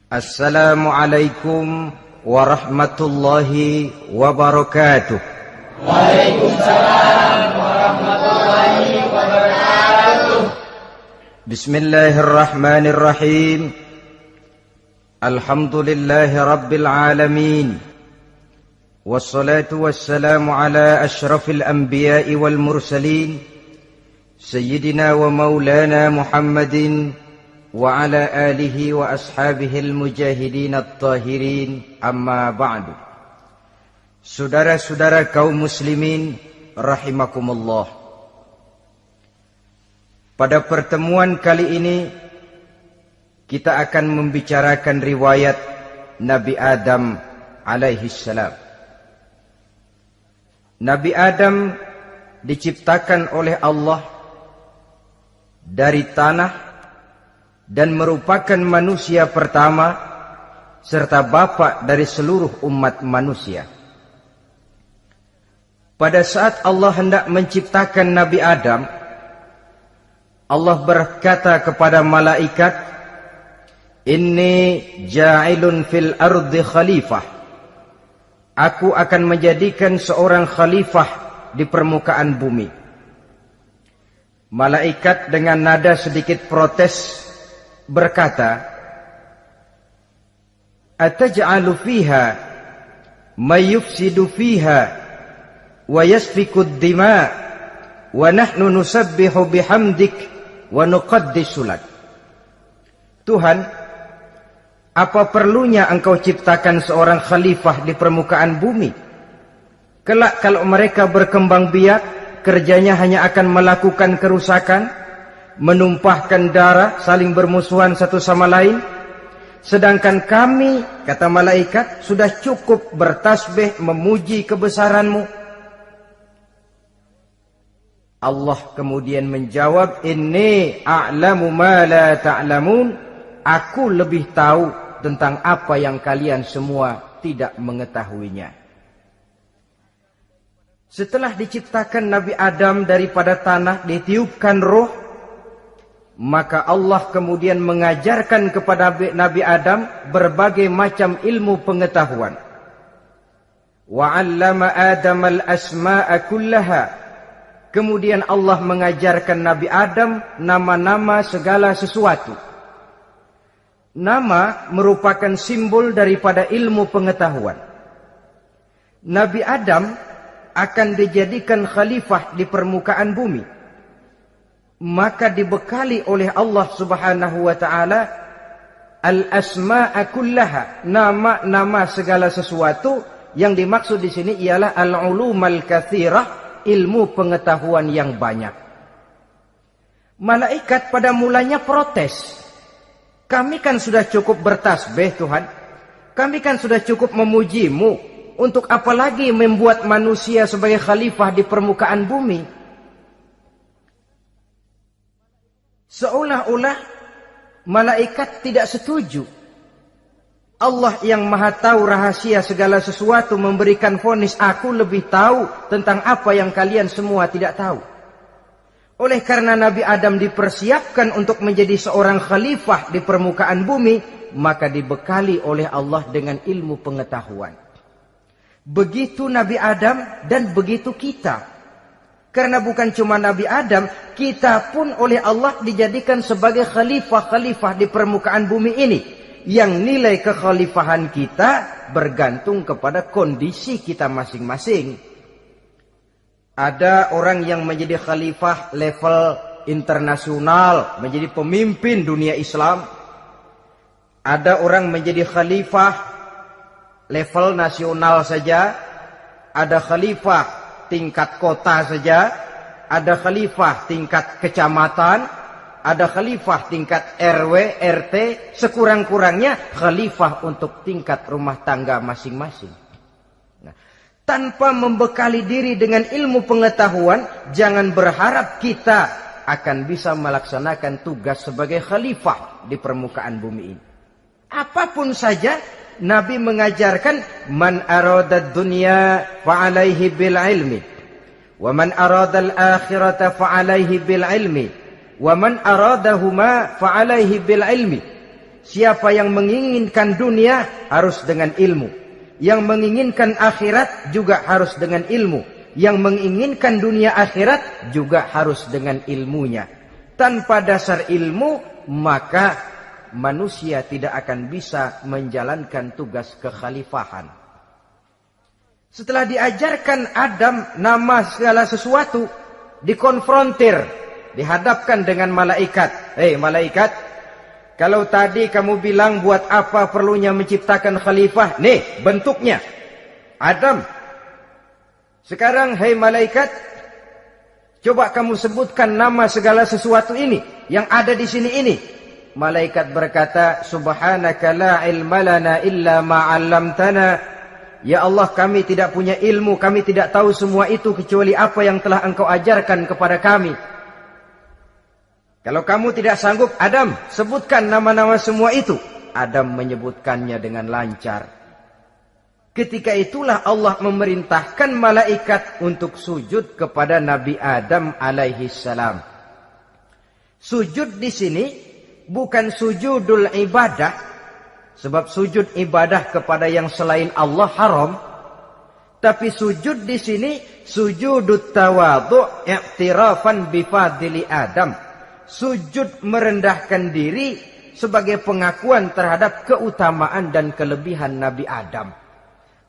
Assalamualaikum warahmatullahi wabarakatuh. Waalaikumsalam warahmatullahi wabarakatuh. Bismillahirrahmanirrahim. Alhamdulillahi rabbil alamin. Wassalatu wassalamu ala ashrafil anbiya'i wal mursalin, Sayyidina wa maulana Muhammadin wa ala alihi wa ashabihil mujahidin at-tahirin, amma ba'du. Saudara-saudara kaum muslimin rahimakumullah. Pada pertemuan kali ini kita akan membicarakan riwayat Nabi Adam alaihi salam. Nabi Adam diciptakan oleh Allah dari tanah dan merupakan manusia pertama serta bapa dari seluruh umat manusia. Pada saat Allah hendak menciptakan Nabi Adam, Allah berkata kepada malaikat, "Inni ja'ilun fil ardi khalifah." Aku akan menjadikan seorang khalifah di permukaan bumi. Malaikat dengan nada sedikit protes berkata, "Ataj'alu fiha may yufsidu fiha wa yasfiku ad-dima wa nahnu nusabbihu bihamdik wa nuqaddisu lak." Tuhan, apa perlunya engkau ciptakan seorang khalifah di permukaan bumi? Kelak kalau mereka berkembang biak, kerjanya hanya akan melakukan kerusakan, menumpahkan darah, saling bermusuhan satu sama lain. Sedangkan kami, kata malaikat, sudah cukup bertasbih memuji kebesaranmu. Allah kemudian menjawab, "Inni a'lamu ma la ta'lamun." Aku lebih tahu tentang apa yang kalian semua tidak mengetahuinya. Setelah diciptakan Nabi Adam daripada tanah, ditiupkan roh, maka Allah kemudian mengajarkan kepada Nabi Adam berbagai macam ilmu pengetahuan. Wa 'allama Adam al-asma'a kullaha. Kemudian Allah mengajarkan Nabi Adam nama-nama segala sesuatu. Nama merupakan simbol daripada ilmu pengetahuan. Nabi Adam akan dijadikan khalifah di permukaan bumi. Maka dibekali oleh Allah subhanahu wa ta'ala al-asma'a kullaha, nama-nama segala sesuatu. Yang dimaksud di sini ialah al-ulumal katsirah, ilmu pengetahuan yang banyak. Malaikat pada mulanya protes. Kami kan sudah cukup bertasbih Tuhan. Kami kan sudah cukup memujimu. Untuk apa lagi membuat manusia sebagai khalifah di permukaan bumi? Seolah-olah malaikat tidak setuju. Allah yang maha tahu rahasia segala sesuatu memberikan vonis, aku lebih tahu tentang apa yang kalian semua tidak tahu. Oleh karena Nabi Adam dipersiapkan untuk menjadi seorang khalifah di permukaan bumi, maka dibekali oleh Allah dengan ilmu pengetahuan. Begitu Nabi Adam dan begitu kita. Karena bukan cuma Nabi Adam, kita pun oleh Allah dijadikan sebagai khalifah-khalifah di permukaan bumi ini. Yang nilai kekhalifahan kita bergantung kepada kondisi kita masing-masing. Ada orang yang menjadi khalifah level internasional, menjadi pemimpin dunia Islam. Ada orang menjadi khalifah level nasional saja. Ada khalifah tingkat kota saja, ada khalifah tingkat kecamatan, ada khalifah tingkat RW, RT, sekurang-kurangnya khalifah untuk tingkat rumah tangga masing-masing. Nah, tanpa membekali diri dengan ilmu pengetahuan, jangan berharap kita akan bisa melaksanakan tugas sebagai khalifah di permukaan bumi ini. Apapun saja, Nabi mengajarkan man aradad dunya fa'alaihi bil ilmi wa man aradal akhirata fa'alaihi bil ilmi wa man aradahuma fa'alaihi bil ilmi. Siapa yang menginginkan dunia harus dengan ilmu. Yang menginginkan akhirat juga harus dengan ilmu. Yang menginginkan dunia akhirat juga harus dengan ilmunya. Tanpa dasar ilmu, maka manusia tidak akan bisa menjalankan tugas kekhalifahan. Setelah diajarkan Adam nama segala sesuatu, dikonfrontir, dihadapkan dengan malaikat. Hei malaikat, kalau tadi kamu bilang buat apa perlunya menciptakan khalifah? Nih bentuknya. Adam. Sekarang hei malaikat, coba kamu sebutkan nama segala sesuatu ini yang ada di sini ini. Malaikat berkata, Subhanaka la ilma lana illa ma 'allamtana. Ya Allah, kami tidak punya ilmu, kami tidak tahu semua itu kecuali apa yang telah Engkau ajarkan kepada kami. Kalau kamu tidak sanggup, Adam, sebutkan nama-nama semua itu. Adam menyebutkannya dengan lancar. Ketika itulah Allah memerintahkan malaikat untuk sujud kepada Nabi Adam alaihi salam. Sujud di sini bukan sujudul ibadah, sebab sujud ibadah kepada yang selain Allah haram. Tapi sujud di sini sujudut tawadhu' i'tirafan bifadili Adam. Sujud merendahkan diri sebagai pengakuan terhadap keutamaan dan kelebihan Nabi Adam.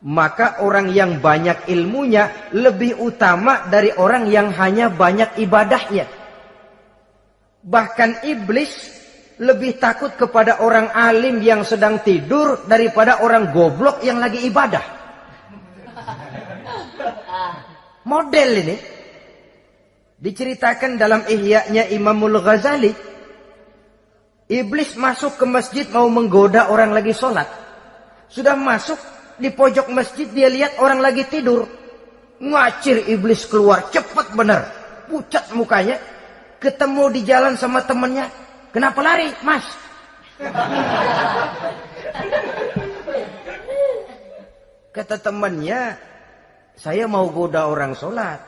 Maka orang yang banyak ilmunya lebih utama dari orang yang hanya banyak ibadahnya. Bahkan iblis lebih takut kepada orang alim yang sedang tidur daripada orang goblok yang lagi ibadah. Model ini diceritakan dalam Ihya-nya Imamul Ghazali. Iblis masuk ke masjid mau menggoda orang lagi sholat. Sudah masuk di pojok masjid, dia lihat orang lagi tidur. Ngacir iblis keluar, cepat benar. Pucat mukanya. Ketemu di jalan sama temannya. Kenapa lari, Mas? Kata temannya, saya mau goda orang sholat.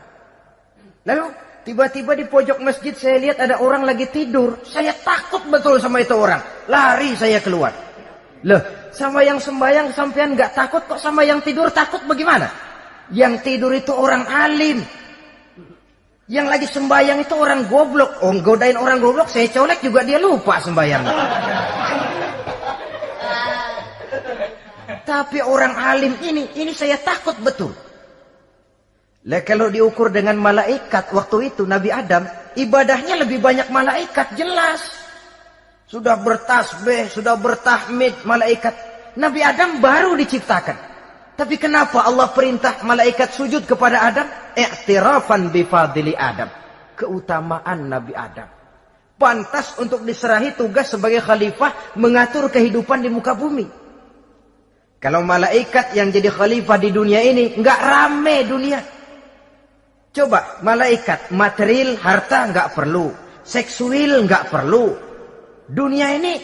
Lalu tiba-tiba di pojok masjid saya lihat ada orang lagi tidur. Saya takut betul sama itu orang. Lari saya keluar. Loh, sama yang sembahyang sampean nggak takut, kok sama yang tidur takut bagaimana? Yang tidur itu orang alim. Yang lagi sembahyang itu orang goblok. Oh, godain orang goblok, saya colek juga dia lupa sembahyang. Tapi orang alim ini saya takut betul. Lah kalau diukur dengan malaikat waktu itu Nabi Adam, ibadahnya lebih banyak malaikat, jelas. Sudah bertasbih, sudah bertahmid malaikat. Nabi Adam baru diciptakan. Tapi kenapa Allah perintah malaikat sujud kepada Adam? I'tirafan bifadili Adam. Keutamaan Nabi Adam. Pantas untuk diserahi tugas sebagai khalifah mengatur kehidupan di muka bumi. Kalau malaikat yang jadi khalifah di dunia ini, nggak rame dunia. Coba, malaikat, material, harta nggak perlu. Seksual nggak perlu. Dunia ini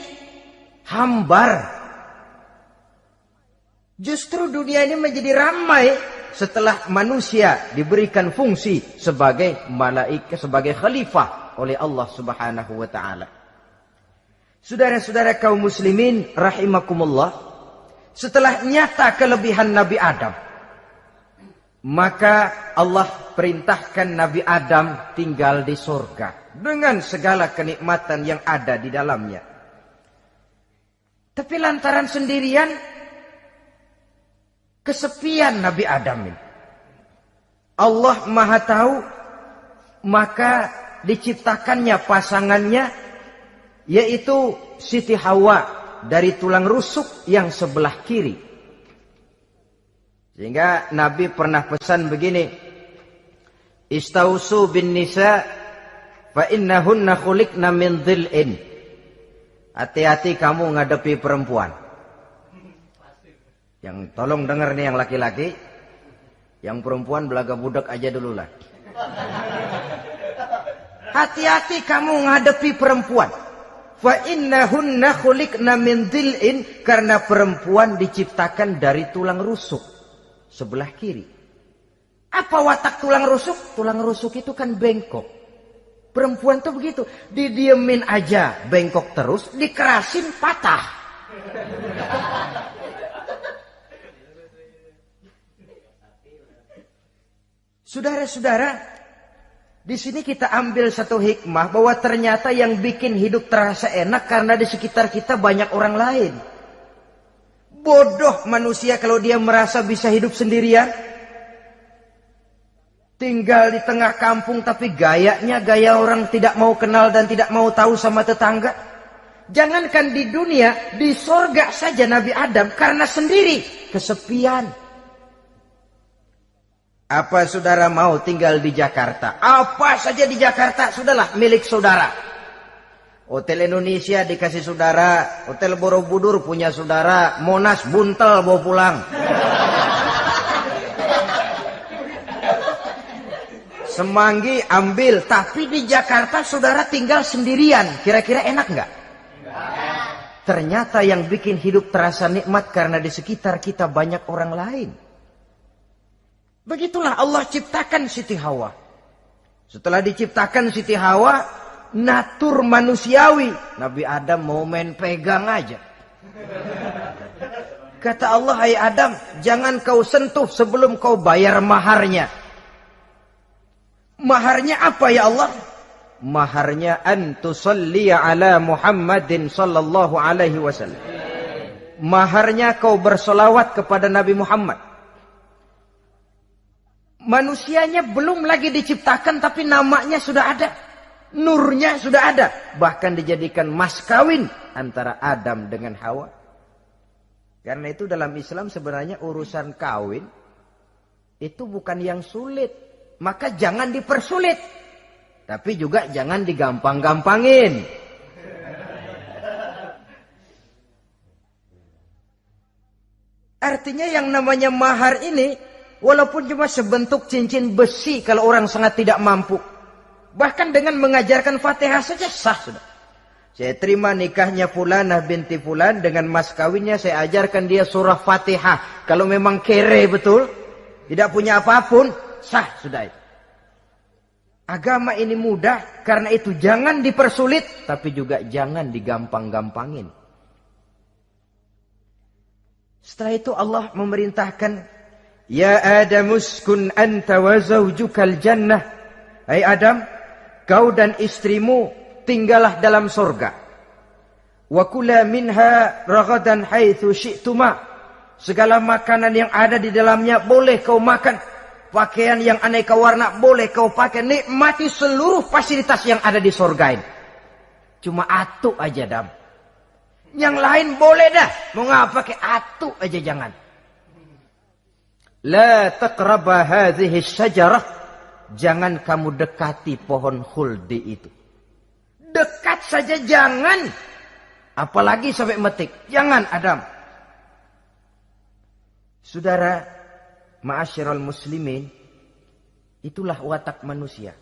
hambar. Justru dunia ini menjadi ramai setelah manusia diberikan fungsi sebagai malaikat, sebagai khalifah oleh Allah Subhanahu wa taala. Saudara-saudara kaum muslimin rahimakumullah, setelah nyata kelebihan Nabi Adam, maka Allah perintahkan Nabi Adam tinggal di surga dengan segala kenikmatan yang ada di dalamnya. Tapi lantaran sendirian, kesepian Nabi Adam ini. Allah Maha Tahu, maka diciptakannya pasangannya, yaitu Siti Hawa dari tulang rusuk yang sebelah kiri. Sehingga Nabi pernah pesan begini, Istausu bin nisa fa innahunna khuliqna min dhil'in. Hati-hati kamu ngadepi perempuan. Yang tolong dengar nih yang laki-laki, yang perempuan belaga budak aja dulu lah. Hati-hati kamu ngadepi perempuan. Fa innahunna khuliqna min dhil'in, karena perempuan diciptakan dari tulang rusuk sebelah kiri. Apa watak tulang rusuk? Tulang rusuk itu kan bengkok. Perempuan tuh begitu. Didiemin aja, bengkok terus. Dikerasin, patah. Saudara-saudara, di sini kita ambil satu hikmah bahwa ternyata yang bikin hidup terasa enak karena di sekitar kita banyak orang lain. Bodoh manusia kalau dia merasa bisa hidup sendirian. Tinggal di tengah kampung tapi gayanya gaya orang tidak mau kenal dan tidak mau tahu sama tetangga. Jangankan di dunia, di sorga saja Nabi Adam karena sendiri kesepian. Apa saudara mau tinggal di Jakarta? Apa saja di Jakarta sudahlah milik saudara. Hotel Indonesia dikasih saudara, Hotel Borobudur punya saudara, Monas buntel bawa pulang. Semanggi ambil, tapi di Jakarta saudara tinggal sendirian. Kira-kira enak nggak? Ternyata yang bikin hidup terasa nikmat karena di sekitar kita banyak orang lain. Begitulah Allah ciptakan Siti Hawa. Setelah diciptakan Siti Hawa, natur manusiawi. Nabi Adam mau main pegang aja. Kata Allah, hai Adam, jangan kau sentuh sebelum kau bayar maharnya. Maharnya apa ya Allah? Maharnya an tusalliya ala Muhammadin sallallahu alaihi wasallam. Maharnya kau bersolawat kepada Nabi Muhammad. Manusianya belum lagi diciptakan tapi namanya sudah ada. Nurnya sudah ada. Bahkan dijadikan mas kawin antara Adam dengan Hawa. Karena itu dalam Islam sebenarnya urusan kawin itu bukan yang sulit. Maka jangan dipersulit. Tapi juga jangan digampang-gampangin. Artinya yang namanya mahar ini, walaupun cuma sebentuk cincin besi kalau orang sangat tidak mampu. Bahkan dengan mengajarkan Fatihah saja sah sudah. Saya terima nikahnya Fulanah binti Fulan, dengan mas kawinnya saya ajarkan dia surah Fatihah. Kalau memang kere betul, tidak punya apapun, sah sudah itu. Agama ini mudah, karena itu jangan dipersulit, tapi juga jangan digampang-gampangin. Setelah itu Allah memerintahkan, Ya Adam uskun anta wa zawjukal jannah. Hai Adam, kau dan istrimu tinggallah dalam surga. Wa kula minha ragadan haitsu syi'tuma. Segala makanan yang ada di dalamnya boleh kau makan. Pakaian yang aneka warna boleh kau pakai. Nikmati seluruh fasilitas yang ada di surga ini. Cuma atu aja Adam. Yang lain boleh dah. Mau ngapa pakai atu aja jangan. La taqraba hadhihi syajarah. Jangan kamu dekati pohon khuldi itu. Dekat saja jangan. Apalagi sampai metik. Jangan Adam. Saudara, ma'asyiral muslimin, itulah watak manusia.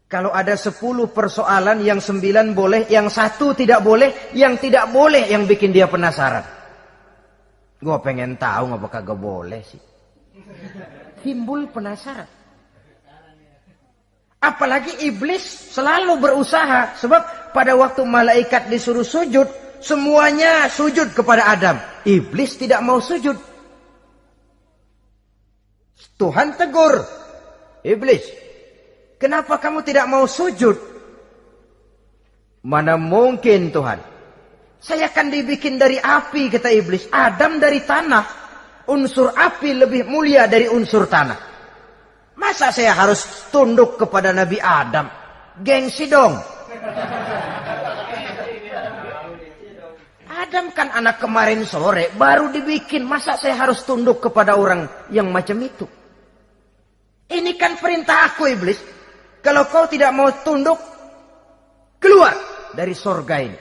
Kalau ada 10 persoalan, yang 9 boleh, yang 1 tidak boleh, yang tidak boleh yang bikin dia penasaran. Gue pengen tahu ngapa kagak boleh sih. Timbul penasaran. Apalagi iblis selalu berusaha. Sebab pada waktu malaikat disuruh sujud, semuanya sujud kepada Adam. Iblis tidak mau sujud. Tuhan tegur, iblis, kenapa kamu tidak mau sujud? Mana mungkin Tuhan, saya akan dibikin dari api, kata iblis. Adam dari tanah, unsur api lebih mulia dari unsur tanah. Masa saya harus tunduk kepada Nabi Adam? Gengsi dong. Adam kan anak kemarin sore, baru dibikin. Masa saya harus tunduk kepada orang yang macam itu? Ini kan perintah aku iblis. Kalau kau tidak mau tunduk, keluar dari sorga ini.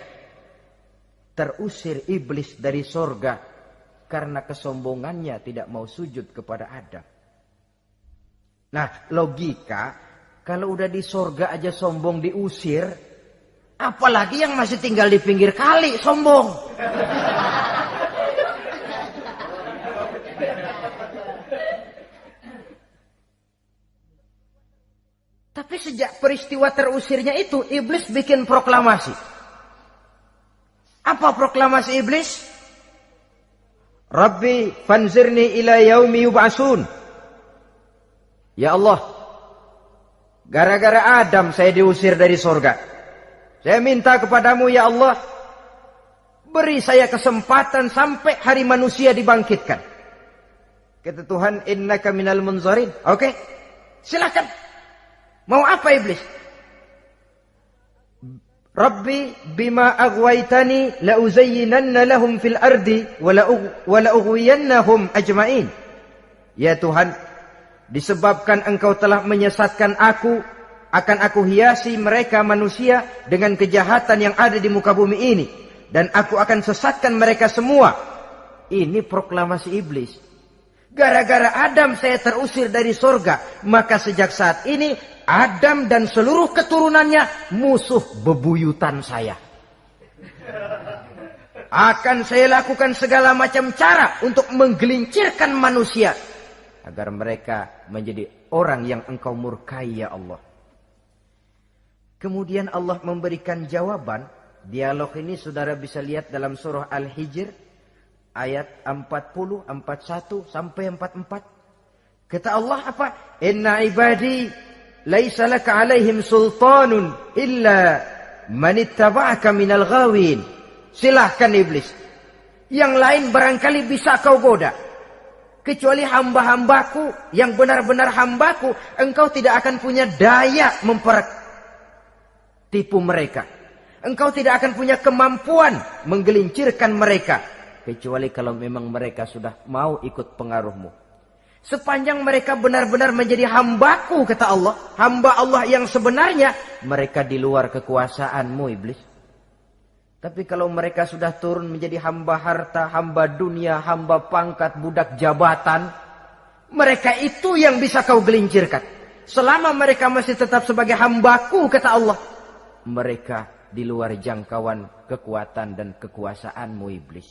Terusir iblis dari sorga karena kesombongannya tidak mau sujud kepada Adam. Nah, logika, kalau udah di sorga aja sombong diusir, apalagi yang masih tinggal di pinggir kali sombong. Tapi sejak peristiwa terusirnya itu, iblis bikin proklamasi. Apa proklamasi iblis? Rabbi fanzirni ila yaumi yub'asun. Ya Allah, gara-gara Adam saya diusir dari surga. Saya minta kepadamu ya Allah, beri saya kesempatan sampai hari manusia dibangkitkan. Kata Tuhan, innaka minal munzarin. Oke, silakan. Mau apa iblis? Rabbi bima aghwaytani la uzayyinanna lahum fil ardi wa la ughwiyannahum ajma'in. Ya Tuhan, disebabkan engkau telah menyesatkan aku, akan aku hiasi mereka manusia dengan kejahatan yang ada di muka bumi ini, dan aku akan sesatkan mereka semua. Ini proklamasi iblis. Gara-gara Adam saya terusir dari surga, maka sejak saat ini Adam dan seluruh keturunannya musuh bebuyutan saya. Akan saya lakukan segala macam cara untuk menggelincirkan manusia agar mereka menjadi orang yang engkau murkai ya Allah. Kemudian Allah memberikan jawaban. Dialog ini saudara bisa lihat dalam surah Al-Hijr ayat 40, 41 sampai 44. Kata Allah apa? Inna ibadi laisa laka alaihim sultanun illa man ittaba'aka minal ghawin. Silahkan iblis. Yang lain barangkali bisa kau goda. Kecuali hamba-hambaku yang benar-benar hambaku, engkau tidak akan punya daya mempertipu mereka. Engkau tidak akan punya kemampuan menggelincirkan mereka. Kecuali kalau memang mereka sudah mau ikut pengaruhmu. Sepanjang mereka benar-benar menjadi hambaku, kata Allah. Hamba Allah yang sebenarnya, mereka di luar kekuasaanmu iblis. Tapi kalau mereka sudah turun menjadi hamba harta, hamba dunia, hamba pangkat, budak jabatan, mereka itu yang bisa kau gelincirkan. Selama mereka masih tetap sebagai hambaku, kata Allah, mereka di luar jangkauan kekuatan dan kekuasaanmu iblis.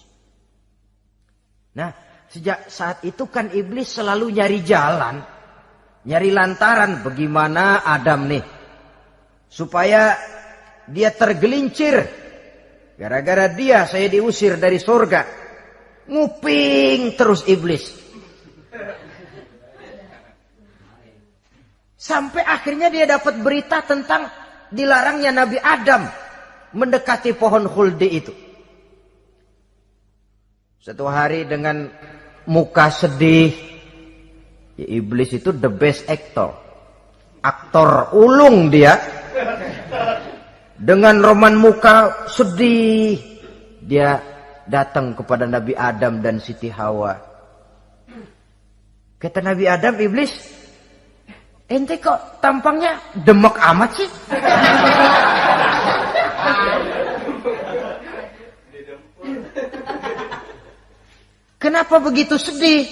Nah, sejak saat itu kan iblis selalu nyari jalan, nyari lantaran bagaimana Adam nih supaya dia tergelincir. Gara-gara dia saya diusir dari surga. Nguping terus iblis. Sampai akhirnya dia dapat berita tentang dilarangnya Nabi Adam mendekati pohon khuldi itu. Satu hari dengan muka sedih. Ya, iblis itu the best actor. Aktor ulung dia. Dengan roman muka sedih. Dia datang kepada Nabi Adam dan Siti Hawa. Kata Nabi Adam, iblis, ente kok tampangnya demek amat sih? Kenapa begitu sedih?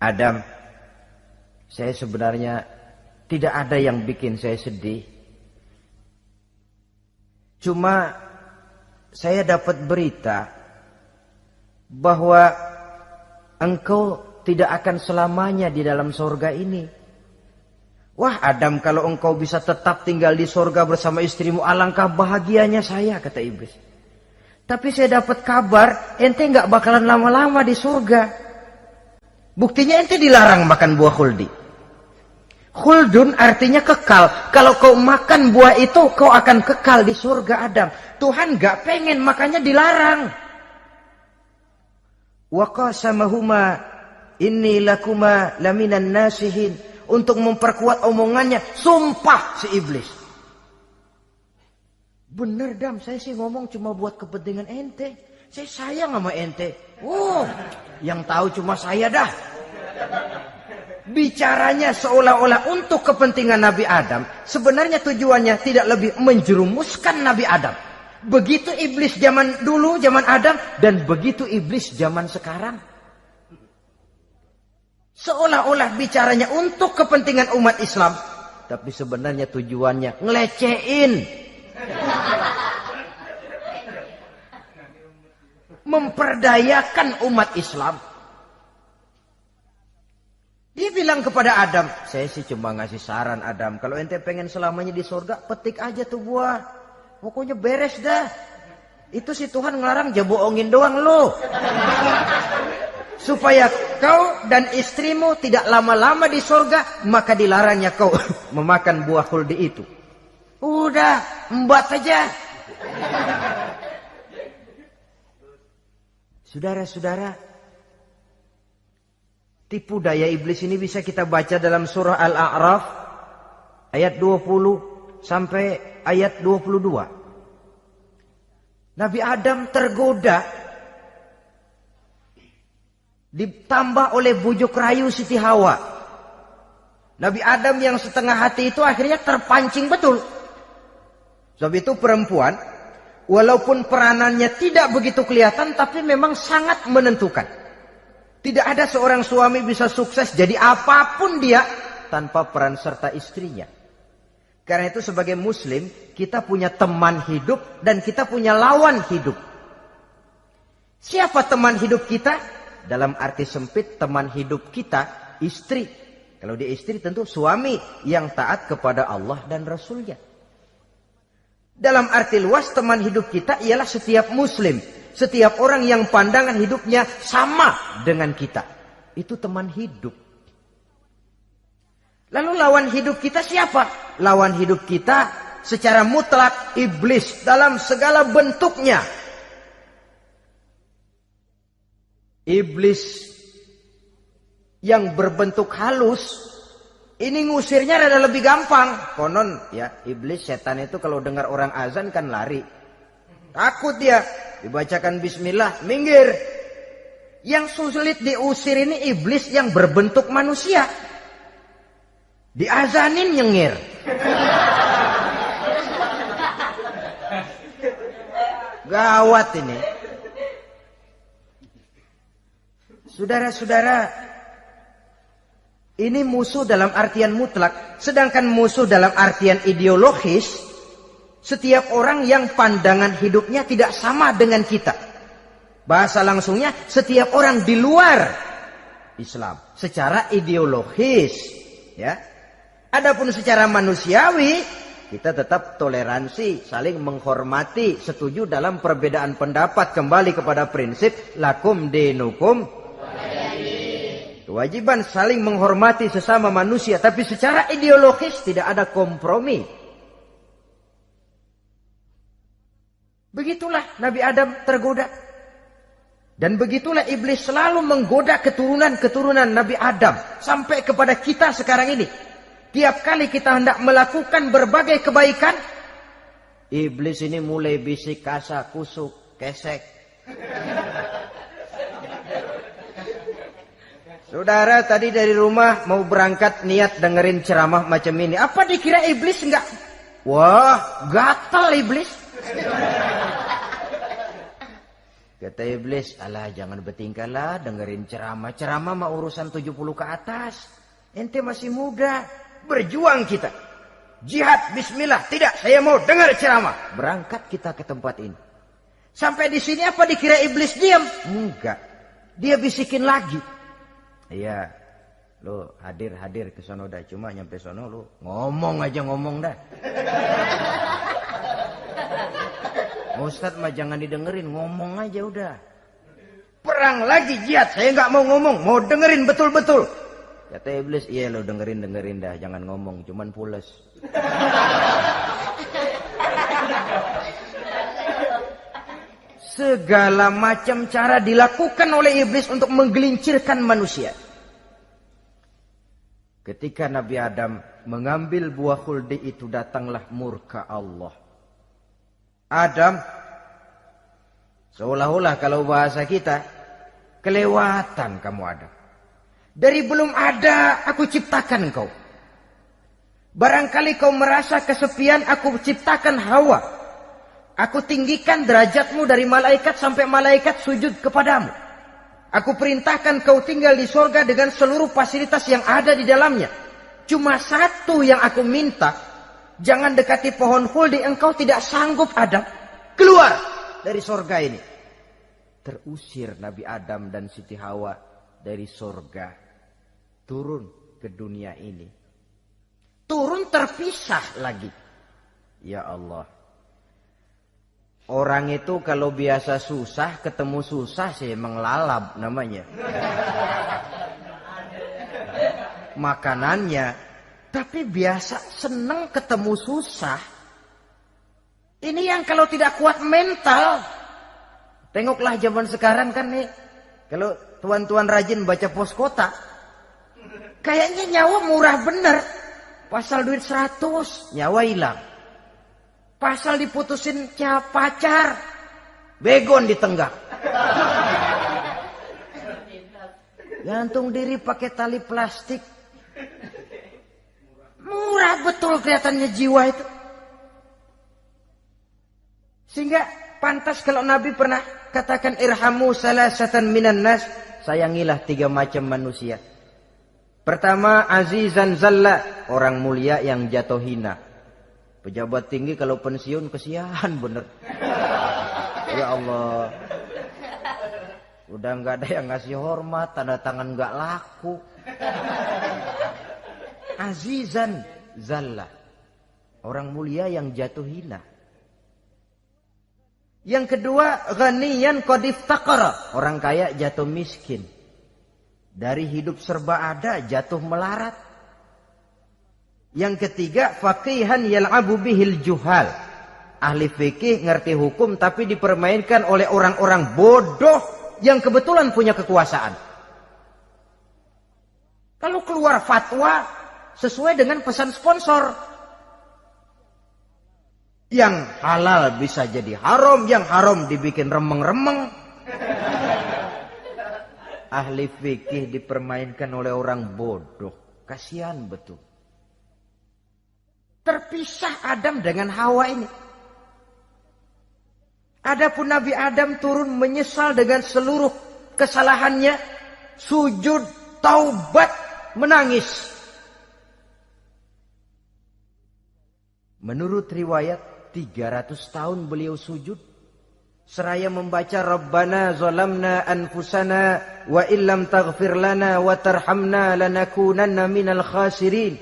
Adam, saya sebenarnya tidak ada yang bikin saya sedih. Cuma saya dapat berita bahwa engkau tidak akan selamanya di dalam surga ini. Wah Adam, kalau engkau bisa tetap tinggal di surga bersama istrimu, alangkah bahagianya saya, kata iblis. Tapi saya dapat kabar, ente nggak bakalan lama-lama di surga. Buktinya ente dilarang makan buah khuldi. Khuldun artinya kekal. Kalau kau makan buah itu, kau akan kekal di surga Adam. Tuhan nggak pengen, makanya dilarang. Wa qasamahuma inni lakuma laminan nasihin. Untuk memperkuat omongannya, sumpah si iblis. Bener Dam, saya sih ngomong cuma buat kepentingan ente. Saya sayang sama ente. Yang tahu cuma saya dah. Bicaranya seolah-olah untuk kepentingan Nabi Adam. Sebenarnya tujuannya tidak lebih menjerumuskan Nabi Adam. Begitu iblis zaman dulu, zaman Adam. Dan begitu iblis zaman sekarang. Seolah-olah bicaranya untuk kepentingan umat Islam. Tapi sebenarnya tujuannya ngelecehin. Memperdayakan umat Islam. Dia bilang kepada Adam, saya sih cuma ngasih saran Adam, kalau ente pengen selamanya di surga, petik aja tuh buah. Pokoknya beres dah. Itu si Tuhan ngelarang aja bohongin doang lo. Supaya kau dan istrimu tidak lama-lama di surga, maka dilarangnya kau memakan buah khuldi itu. Udah, embat aja. Saudara-saudara, tipu daya iblis ini bisa kita baca dalam surah Al-A'raf ayat 20 sampai ayat 22. Nabi Adam tergoda, ditambah oleh bujuk rayu Siti Hawa. Nabi Adam yang setengah hati itu akhirnya terpancing betul. Sebab itu perempuan, walaupun peranannya tidak begitu kelihatan, tapi memang sangat menentukan. Tidak ada seorang suami bisa sukses jadi apapun dia tanpa peran serta istrinya. Karena itu sebagai muslim, kita punya teman hidup dan kita punya lawan hidup. Siapa teman hidup kita? Dalam arti sempit, teman hidup kita istri. Kalau dia istri tentu suami yang taat kepada Allah dan Rasulnya. Dalam arti luas, teman hidup kita ialah setiap muslim. Setiap orang yang pandangan hidupnya sama dengan kita. Itu teman hidup. Lalu lawan hidup kita siapa? Lawan hidup kita secara mutlak iblis dalam segala bentuknya. Iblis yang berbentuk halus, ini ngusirnya rada lebih gampang. Konon ya, iblis setan itu kalau dengar orang azan kan lari. Takut dia, dibacakan bismillah, minggir. Yang sulit diusir ini iblis yang berbentuk manusia. Diazanin nyengir. Gawat ini. Saudara-saudara, ini musuh dalam artian mutlak. Sedangkan musuh dalam artian ideologis, setiap orang yang pandangan hidupnya tidak sama dengan kita. Bahasa langsungnya, setiap orang di luar Islam secara ideologis, ya. Adapun secara manusiawi, kita tetap toleransi, saling menghormati, setuju dalam perbedaan pendapat, kembali kepada prinsip lakum dinukum. Kewajiban saling menghormati sesama manusia, tapi secara ideologis tidak ada kompromi. Begitulah Nabi Adam tergoda. Dan begitulah iblis selalu menggoda keturunan-keturunan Nabi Adam sampai kepada kita sekarang ini. Tiap kali kita hendak melakukan berbagai kebaikan, iblis ini mulai bisik, kasa, kusuk, kesek. Saudara tadi dari rumah mau berangkat niat dengerin ceramah macam ini. Apa dikira iblis enggak? Wah, gatal iblis. Kata iblis, alah jangan bertingkah lah dengerin ceramah. Ceramah mah urusan 70 ke atas. Ente masih muda. Berjuang kita. Jihad, bismillah. Tidak, saya mau dengar ceramah. Berangkat kita ke tempat ini. Sampai di sini apa dikira iblis diam? Enggak. Dia bisikin lagi. Iya. Lu hadir ke sono dah. Cuma nyampe sono lu ngomong aja ngomong dah. Ustadz mah jangan didengerin. Ngomong aja udah. Perang lagi jihad. Saya nggak mau ngomong. Mau dengerin betul-betul. Kata iblis, iya lo dengerin dah, jangan ngomong, cuman pules. Segala macam cara dilakukan oleh iblis untuk menggelincirkan manusia. Ketika Nabi Adam mengambil buah khuldi itu, datanglah murka Allah. Adam, seolah-olah kalau bahasa kita, kelewatan kamu Adam. Dari belum ada aku ciptakan kau. Barangkali kau merasa kesepian, aku ciptakan Hawa. Aku tinggikan derajatmu dari malaikat sampai malaikat sujud kepadamu. Aku perintahkan kau tinggal di surga dengan seluruh fasilitas yang ada di dalamnya. Cuma satu yang aku minta, jangan dekati pohon khuldi, engkau tidak sanggup Adam. Keluar dari surga ini. Terusir Nabi Adam dan Siti Hawa dari surga. turun ke dunia ini. Turun terpisah lagi. Ya Allah. Orang itu kalau biasa susah, ketemu susah sih emang lalap namanya. Makanannya. Tapi biasa seneng ketemu susah. Ini yang kalau tidak kuat mental. Tengoklah zaman sekarang kan nih. Kalau tuan-tuan rajin baca pos kota. Kayaknya nyawa murah bener. Pasal duit 100, nyawa hilang. Pasal diputusin pacar, begon ditenggak. Gantung diri pakai tali plastik. Murah betul kelihatannya jiwa itu. Sehingga pantas kalau Nabi pernah katakan irhamu salasatan minan nas, sayangilah 3 macam manusia. Pertama, azizan zalla, orang mulia yang jatuh hina. Pejabat tinggi kalau pensiun kesian bener. Ya Allah. Udah nggak ada yang ngasih hormat, tanda tangan nggak laku. Azizan zalla. Orang mulia yang jatuh hina. Yang kedua, ghaniyan qad iftaqara. Orang kaya jatuh miskin. Dari hidup serba ada jatuh melarat. Yang ketiga, faqihan yal'abu bihil juhal. Ahli fikih ngerti hukum tapi dipermainkan oleh orang-orang bodoh yang kebetulan punya kekuasaan. Kalau keluar fatwa sesuai dengan pesan sponsor. Yang halal bisa jadi haram, yang haram dibikin remeng-remeng. Ahli fikih dipermainkan oleh orang bodoh. Kasihan betul. Terpisah Adam dengan Hawa ini. Adapun Nabi Adam turun menyesal dengan seluruh kesalahannya. Sujud, taubat, menangis. Menurut riwayat 300 tahun beliau sujud. Seraya membaca Rabbana zalamna anfusana wa illam taghfir lana wa tarhamna lanakunanna minal khasirin.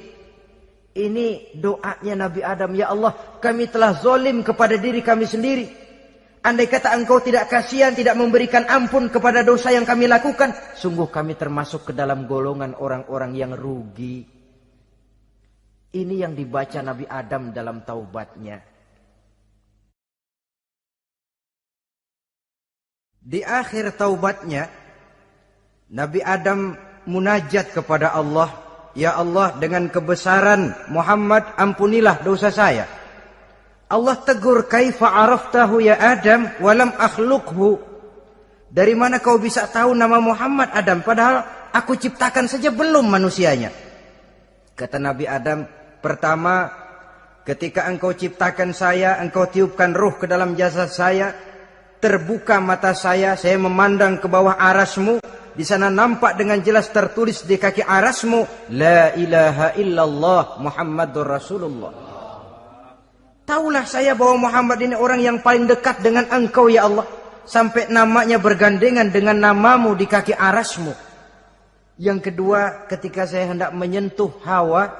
Ini doanya Nabi Adam. Ya Allah, kami telah zalim kepada diri kami sendiri. Andai kata engkau tidak kasihan, tidak memberikan ampun kepada dosa yang kami lakukan, sungguh kami termasuk ke dalam golongan orang-orang yang rugi. Ini yang dibaca Nabi Adam dalam taubatnya. Di akhir taubatnya, Nabi Adam munajat kepada Allah. Ya Allah, dengan kebesaran Muhammad ampunilah dosa saya. Allah tegur, kaifa araftahu ya Adam walam akhluqhu. Dari mana kau bisa tahu nama Muhammad Adam padahal aku ciptakan saja belum manusianya. Kata Nabi Adam, pertama ketika engkau ciptakan saya, engkau tiupkan ruh ke dalam jasad saya, terbuka mata saya memandang ke bawah arasmu. Di sana nampak dengan jelas tertulis di kaki arasmu, La ilaha illallah Muhammadur Rasulullah. Taulah saya bahwa Muhammad ini orang yang paling dekat dengan engkau ya Allah. Sampai namanya bergandengan dengan namamu di kaki arasmu. Yang kedua, ketika saya hendak menyentuh Hawa,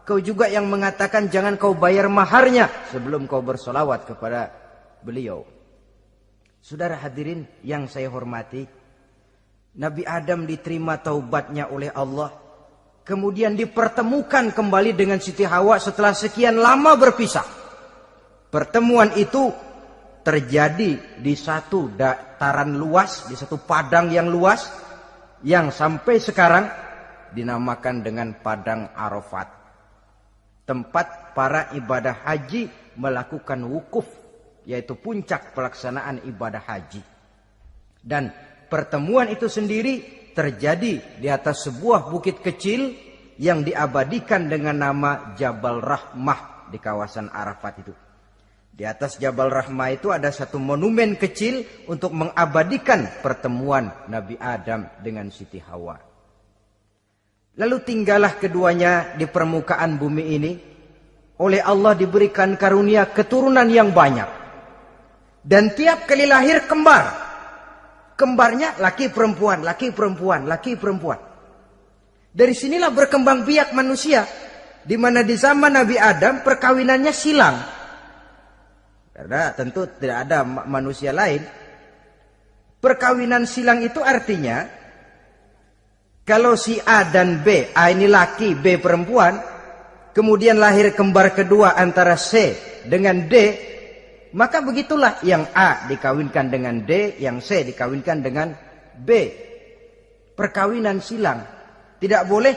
kau juga yang mengatakan jangan kau bayar maharnya sebelum kau bersolawat kepada beliau. Saudara hadirin yang saya hormati, Nabi Adam diterima taubatnya oleh Allah. Kemudian dipertemukan kembali dengan Siti Hawa setelah sekian lama berpisah. Pertemuan itu terjadi di satu dataran luas, di satu padang yang luas, yang sampai sekarang dinamakan dengan Padang Arafat. Tempat para ibadah haji melakukan wukuf, yaitu puncak pelaksanaan ibadah haji. Dan pertemuan itu sendiri terjadi di atas sebuah bukit kecil yang diabadikan dengan nama Jabal Rahmah di kawasan Arafat itu. Di atas Jabal Rahmah itu ada satu monumen kecil untuk mengabadikan pertemuan Nabi Adam dengan Siti Hawa. Lalu tinggallah keduanya di permukaan bumi ini. Oleh Allah diberikan karunia keturunan yang banyak. Dan tiap kali lahir kembar. Kembarnya laki perempuan, laki perempuan, laki perempuan. Dari sinilah berkembang biak manusia. Di mana di zaman Nabi Adam perkawinannya silang. Karena tentu tidak ada manusia lain. Perkawinan silang itu artinya, kalau si A dan B, A ini laki, B perempuan, kemudian lahir kembar kedua antara C dengan D, maka begitulah yang A dikawinkan dengan D, yang C dikawinkan dengan B. Perkawinan silang. Tidak boleh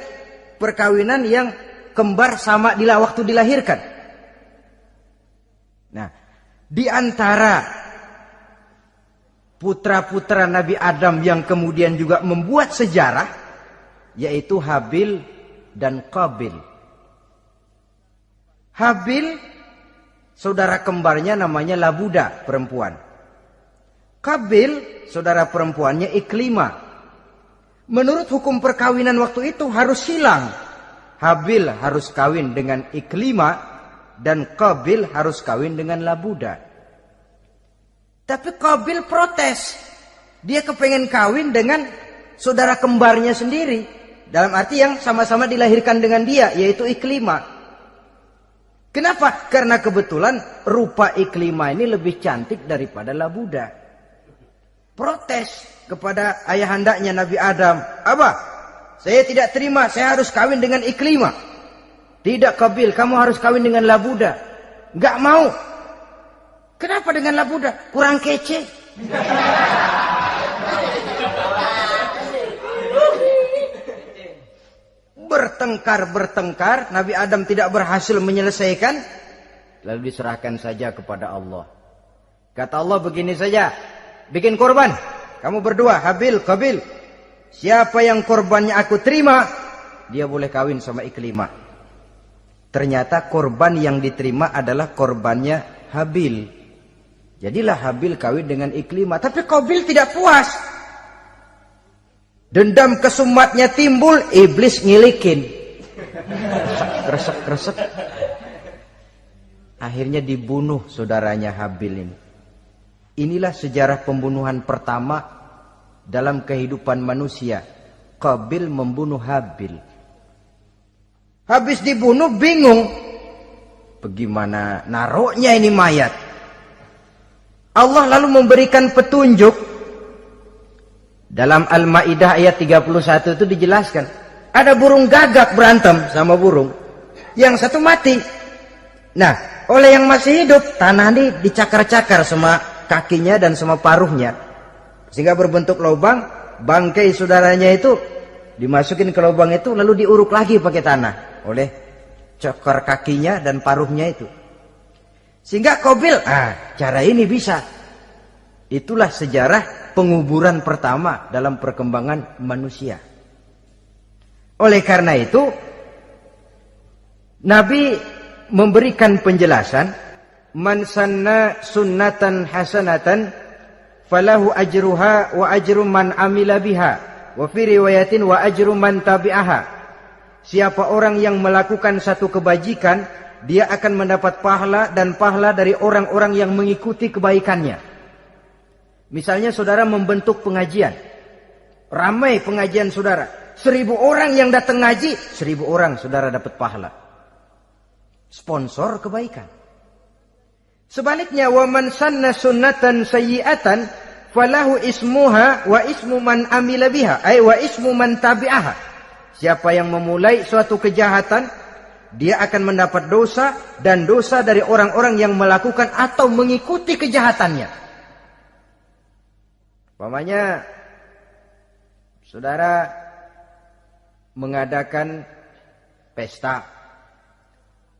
perkawinan yang kembar sama di waktu dilahirkan. Nah, di antara putra-putra Nabi Adam yang kemudian juga membuat sejarah, yaitu Habil dan Qabil. Habil, saudara kembarnya namanya Labuda, perempuan. Qabil, saudara perempuannya Iklimah. Menurut hukum perkawinan waktu itu harus silang. Habil harus kawin dengan Iklimah dan Qabil harus kawin dengan Labuda. Tapi Qabil protes. Dia kepengen kawin dengan saudara kembarnya sendiri. Dalam arti yang sama-sama dilahirkan dengan dia, yaitu Iklimah. Kenapa? Karena kebetulan rupa Iklimah ini lebih cantik daripada Labuda. Protes kepada ayahandanya Nabi Adam. Abah, saya tidak terima, saya harus kawin dengan Iklimah. Tidak Qabil, kamu harus kawin dengan Labuda. Enggak mau. Kenapa dengan Labuda? Kurang kece. Bertengkar, Nabi Adam tidak berhasil menyelesaikan. Lalu diserahkan saja kepada Allah. Kata Allah begini saja, bikin korban. Kamu berdua, Habil, Qabil. Siapa yang korbannya aku terima, dia boleh kawin sama Iklimah. Ternyata korban yang diterima adalah korbannya Habil. Jadilah Habil kawin dengan Iklimah. Tapi Qabil tidak puas. Dendam kesumatnya timbul, iblis ngilikin. Kresek. Akhirnya dibunuh saudaranya Habil ini. Inilah sejarah pembunuhan pertama dalam kehidupan manusia. Qabil membunuh Habil. Habis dibunuh bingung. Bagaimana naruhnya ini mayat? Allah lalu memberikan petunjuk. Dalam Al-Maidah ayat 31 itu dijelaskan. Ada burung gagak berantem sama burung. Yang satu mati. Nah, oleh yang masih hidup, tanah ini dicakar-cakar sama kakinya dan sama paruhnya. Sehingga berbentuk lubang, bangkai saudaranya itu dimasukin ke lubang itu lalu diuruk lagi pakai tanah. Oleh cakar kakinya dan paruhnya itu. Sehingga Qabil, cara ini bisa. Itulah sejarah penguburan pertama dalam perkembangan manusia. Oleh karena itu, Nabi memberikan penjelasan, man sanna sunnatan hasanatan falahu ajruha wa ajru man amila biha wa fi riwayatin wa ajru man tabi'aha. Siapa orang yang melakukan satu kebajikan, dia akan mendapat pahala dan pahala dari orang-orang yang mengikuti kebaikannya. Misalnya saudara membentuk pengajian. Ramai pengajian saudara. 1000 orang yang datang ngaji, 1000 orang saudara dapat pahala. Sponsor kebaikan. Sebaliknya, wa man sanna sunnatan sayyi'atan falahu ismuha wa ismu man amila biha, ay wa ismu man tabi'aha. Siapa yang memulai suatu kejahatan, dia akan mendapat dosa dan dosa dari orang-orang yang melakukan atau mengikuti kejahatannya. Umpamanya saudara mengadakan pesta.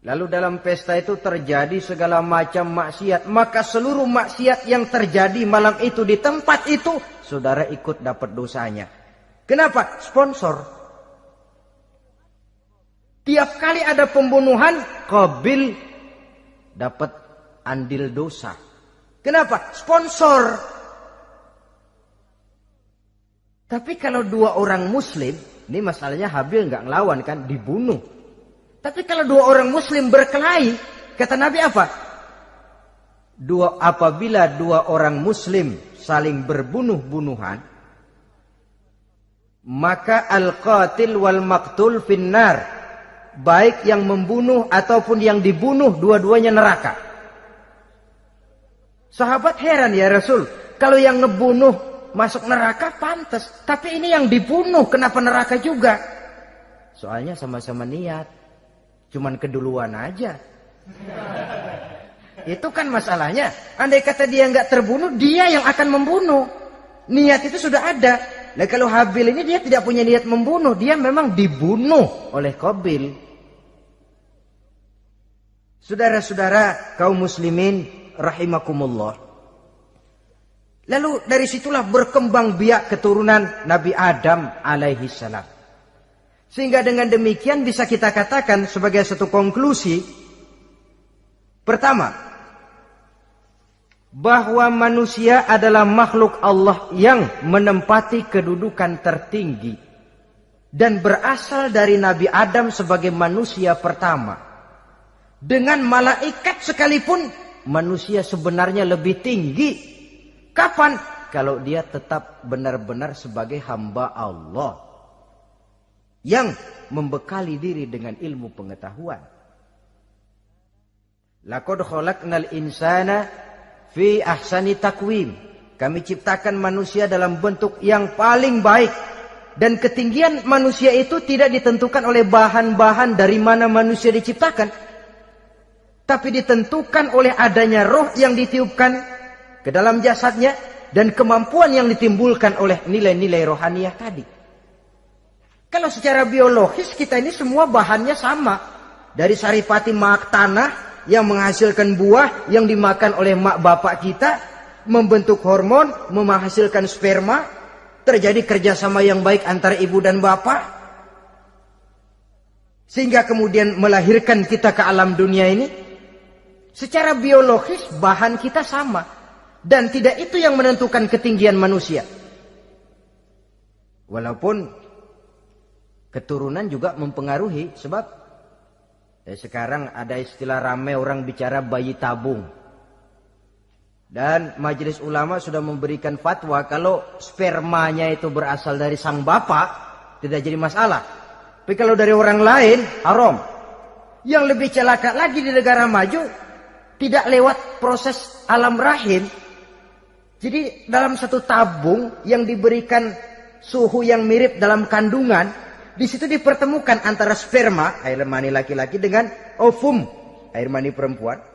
Lalu dalam pesta itu terjadi segala macam maksiat. Maka seluruh maksiat yang terjadi malam itu di tempat itu, saudara ikut dapat dosanya. Kenapa? Sponsor. Tiap kali ada pembunuhan, Qabil dapat andil dosa. Kenapa? Sponsor. Tapi kalau 2 orang muslim, ini masalahnya Habil nggak ngelawan kan, dibunuh. Tapi kalau 2 orang muslim berkelahi, kata Nabi apa? Apabila 2 orang muslim saling berbunuh-bunuhan, maka al-qatil wal maqtul finnar, baik yang membunuh ataupun yang dibunuh dua-duanya neraka. Sahabat heran, ya Rasul, kalau yang ngebunuh masuk neraka pantas, tapi ini yang dibunuh kenapa neraka juga? Soalnya sama-sama niat, cuman keduluan aja. Itu kan masalahnya. Andai kata dia nggak terbunuh, dia yang akan membunuh. Niat itu sudah ada. Nah kalau Habil ini dia tidak punya niat membunuh, dia memang dibunuh oleh Qabil. Saudara-saudara kaum muslimin rahimakumullah. Lalu dari situlah berkembang biak keturunan Nabi Adam alaihi salam. Sehingga dengan demikian bisa kita katakan sebagai satu konklusi, pertama, bahwa manusia adalah makhluk Allah yang menempati kedudukan tertinggi dan berasal dari Nabi Adam sebagai manusia pertama. Dengan malaikat sekalipun manusia sebenarnya lebih tinggi. Kapan? Kalau dia tetap benar-benar sebagai hamba Allah yang membekali diri dengan ilmu pengetahuan. Laqad khalaqnal insana fi ahsani takwim. Kami ciptakan manusia dalam bentuk yang paling baik. Dan ketinggian manusia itu tidak ditentukan oleh bahan-bahan dari mana manusia diciptakan, tapi ditentukan oleh adanya roh yang ditiupkan ke dalam jasadnya dan kemampuan yang ditimbulkan oleh nilai-nilai rohaniah tadi. Kalau secara biologis kita ini semua bahannya sama. Dari saripati mak tanah yang menghasilkan buah yang dimakan oleh mak bapak kita, membentuk hormon, menghasilkan sperma, terjadi kerjasama yang baik antara ibu dan bapak, sehingga kemudian melahirkan kita ke alam dunia ini. Secara biologis bahan kita sama, dan tidak itu yang menentukan ketinggian manusia. Walaupun keturunan juga mempengaruhi, sebab sekarang ada istilah ramai orang bicara bayi tabung. Dan majelis ulama sudah memberikan fatwa kalau spermanya itu berasal dari sang bapak, tidak jadi masalah. Tapi kalau dari orang lain, haram. Yang lebih celaka lagi di negara maju, tidak lewat proses alam rahim. Jadi dalam satu tabung yang diberikan suhu yang mirip dalam kandungan, di situ dipertemukan antara sperma, air mani laki-laki, dengan ovum, air mani perempuan.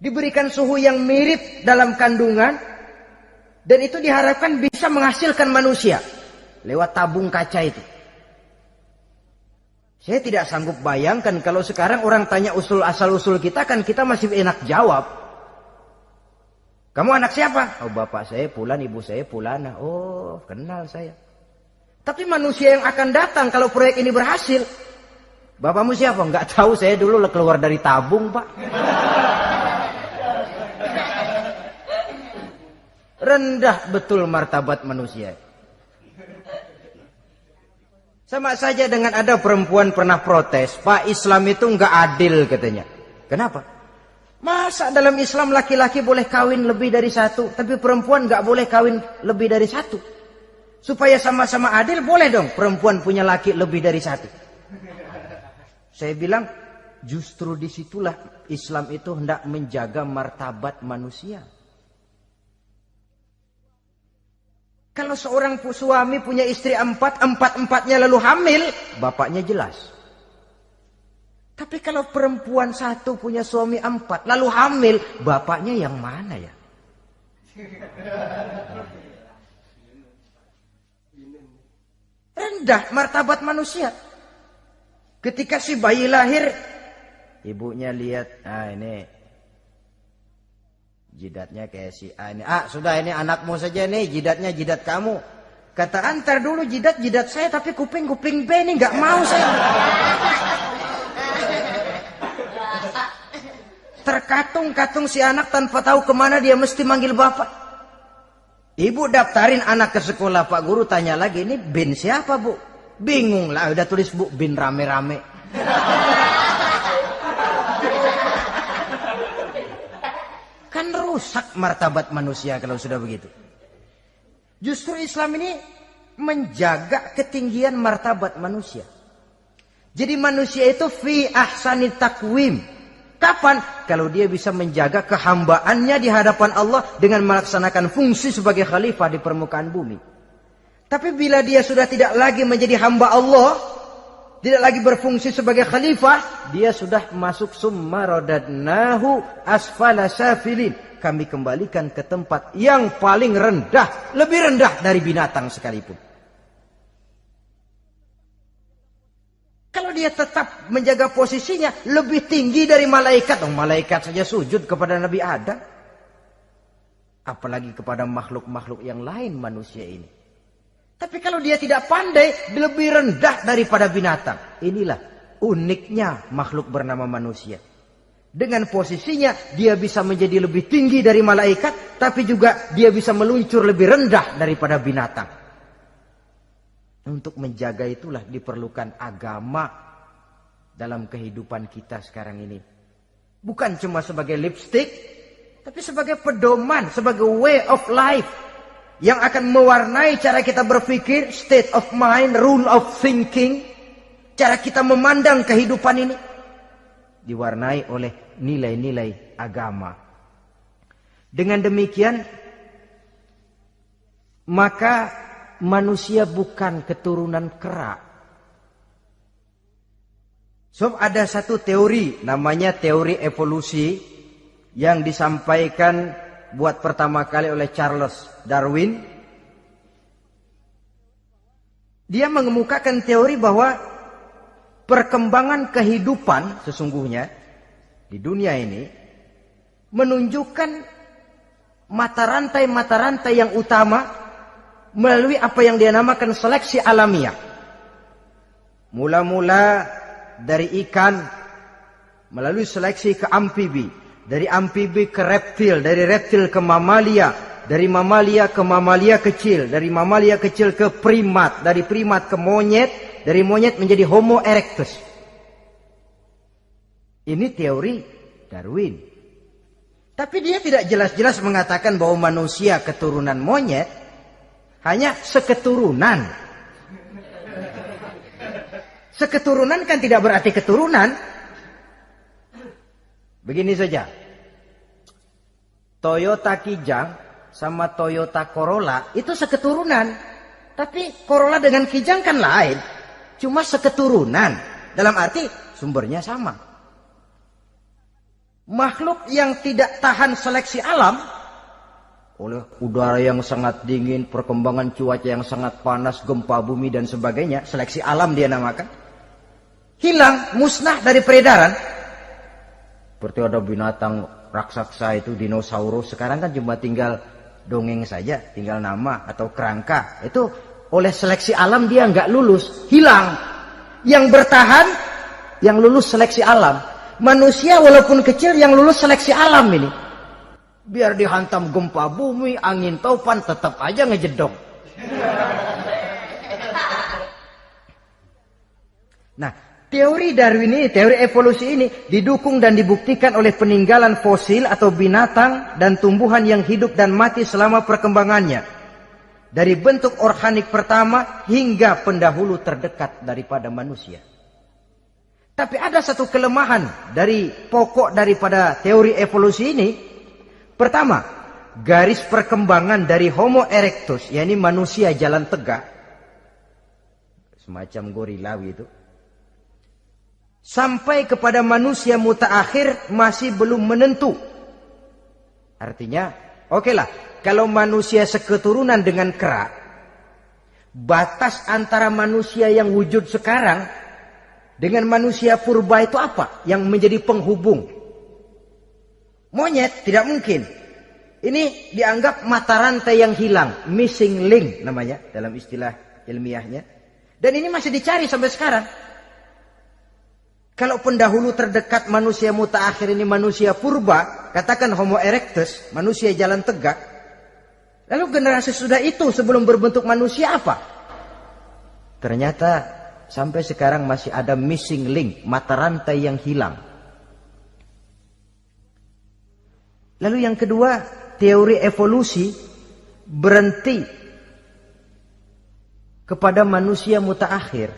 Diberikan suhu yang mirip dalam kandungan, dan itu diharapkan bisa menghasilkan manusia lewat tabung kaca itu. Saya tidak sanggup bayangkan kalau sekarang orang tanya asal-usul kita, kan kita masih enak jawab. Kamu anak siapa? Oh, bapak saya Fulan, ibu saya Fulana. Oh, kenal saya. Tapi manusia yang akan datang kalau proyek ini berhasil, bapakmu siapa? Enggak tahu, saya dulu keluar dari tabung, Pak. Rendah betul martabat manusia. Sama saja dengan ada perempuan pernah protes, Pak, Islam itu enggak adil katanya. Kenapa? Masa dalam Islam laki-laki boleh kawin lebih dari satu, tapi perempuan enggak boleh kawin lebih dari satu? Supaya sama-sama adil, boleh dong perempuan punya laki lebih dari satu. Saya bilang, justru disitulah Islam itu hendak menjaga martabat manusia. Kalau seorang suami punya istri empat-empatnya lalu hamil, bapaknya jelas. Tapi kalau perempuan satu punya suami 4 lalu hamil, bapaknya yang mana ya? Rendah martabat manusia. Ketika si bayi lahir, ibunya lihat, ini jidatnya kayak si A ini. Sudah, ini anakmu saja nih, jidatnya jidat kamu. Kata, antar dulu jidat saya, tapi kuping B ini nggak mau saya. Terkatung-katung si anak tanpa tahu kemana dia mesti manggil bapak. Ibu daftarin anak ke sekolah, Pak Guru tanya lagi, ini bin siapa, Bu? Bingung lah, udah tulis Bu, bin rame-rame. Kan rusak martabat manusia kalau sudah begitu. Justru Islam ini menjaga ketinggian martabat manusia. Jadi manusia itu fi ahsani takwim. Kapan? Kalau dia bisa menjaga kehambaannya di hadapan Allah dengan melaksanakan fungsi sebagai khalifah di permukaan bumi. Tapi bila dia sudah tidak lagi menjadi hamba Allah, tidak lagi berfungsi sebagai khalifah, dia sudah masuk summa radadnahu asfala safilin. Kami kembalikan ke tempat yang paling rendah, lebih rendah dari binatang sekalipun. Kalau dia tetap menjaga posisinya lebih tinggi dari malaikat, malaikat saja sujud kepada Nabi Adam, apalagi kepada makhluk-makhluk yang lain manusia ini. Tapi kalau dia tidak pandai, lebih rendah daripada binatang. Inilah uniknya makhluk bernama manusia. Dengan posisinya dia bisa menjadi lebih tinggi dari malaikat, tapi juga dia bisa meluncur lebih rendah daripada binatang. Untuk menjaga itulah diperlukan agama dalam kehidupan kita sekarang ini. Bukan cuma sebagai lipstick, tapi sebagai pedoman, sebagai way of life yang akan mewarnai cara kita berpikir, state of mind, rule of thinking, cara kita memandang kehidupan ini diwarnai oleh nilai-nilai agama. Dengan demikian, maka manusia bukan keturunan kera. So, ada satu teori namanya teori evolusi yang disampaikan buat pertama kali oleh Charles Darwin. Dia mengemukakan teori bahwa perkembangan kehidupan sesungguhnya di dunia ini menunjukkan mata rantai yang utama melalui apa yang dia namakan seleksi alamiah. Mula-mula dari ikan melalui seleksi ke amfibi, dari amfibi ke reptil, dari reptil ke mamalia, dari mamalia ke mamalia kecil, dari mamalia kecil ke primat, dari primat ke monyet, dari monyet menjadi Homo erectus. Ini teori Darwin. Tapi dia tidak jelas-jelas mengatakan bahwa manusia keturunan monyet. Hanya seketurunan. Seketurunan kan tidak berarti keturunan. Begini saja. Toyota Kijang sama Toyota Corolla itu seketurunan. Tapi Corolla dengan Kijang kan lain. Cuma seketurunan. Dalam arti sumbernya sama. Makhluk yang tidak tahan seleksi alam, oleh udara yang sangat dingin, perkembangan cuaca yang sangat panas, gempa bumi dan sebagainya, seleksi alam dia namakan, hilang, musnah dari peredaran. Seperti ada binatang raksasa itu dinosaurus, sekarang kan cuma tinggal dongeng saja, tinggal nama atau kerangka. Itu oleh seleksi alam dia nggak lulus, hilang. Yang bertahan, yang lulus seleksi alam. Manusia walaupun kecil yang lulus seleksi alam ini. Biar dihantam gempa bumi, angin topan, tetap aja ngejedok. Nah, teori Darwin ini, teori evolusi ini didukung dan dibuktikan oleh peninggalan fosil atau binatang dan tumbuhan yang hidup dan mati selama perkembangannya. Dari bentuk organik pertama hingga pendahulu terdekat daripada manusia. Tapi ada satu kelemahan dari pokok daripada teori evolusi ini. Pertama, garis perkembangan dari Homo erectus, yakni manusia jalan tegak, semacam gorilawi itu, sampai kepada manusia mutaakhir masih belum menentu. Artinya, okelah, kalau manusia seketurunan dengan kera, batas antara manusia yang wujud sekarang dengan manusia purba itu apa? Yang menjadi penghubung. Monyet tidak mungkin. Ini dianggap mata rantai yang hilang, missing link namanya dalam istilah ilmiahnya. Dan ini masih dicari sampai sekarang. Kalau pendahulu terdekat manusia mutaakhir ini manusia purba, katakan Homo erectus, manusia jalan tegak. Lalu generasi sudah itu sebelum berbentuk manusia apa? Ternyata sampai sekarang masih ada missing link, mata rantai yang hilang. Lalu yang kedua, teori evolusi berhenti kepada manusia mutaakhir.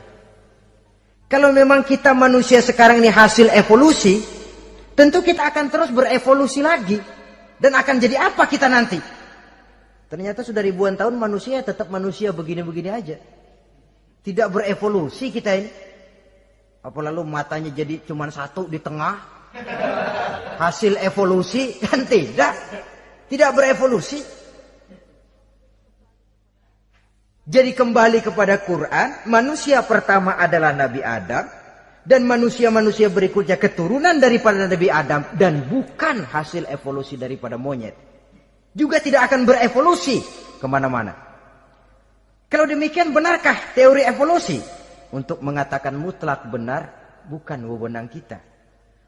Kalau memang kita manusia sekarang ini hasil evolusi, tentu kita akan terus berevolusi lagi. Dan akan jadi apa kita nanti? Ternyata sudah ribuan tahun manusia tetap manusia begini-begini aja. Tidak berevolusi kita ini. Apa lalu matanya jadi cuma satu di tengah? Hasil evolusi? Kan tidak. Tidak berevolusi. Jadi kembali kepada Quran, manusia pertama adalah Nabi Adam. Dan manusia-manusia berikutnya keturunan daripada Nabi Adam. Dan bukan hasil evolusi daripada monyet. Juga tidak akan berevolusi kemana-mana. Kalau demikian benarkah teori evolusi? Untuk mengatakan mutlak benar, bukan wewenang kita.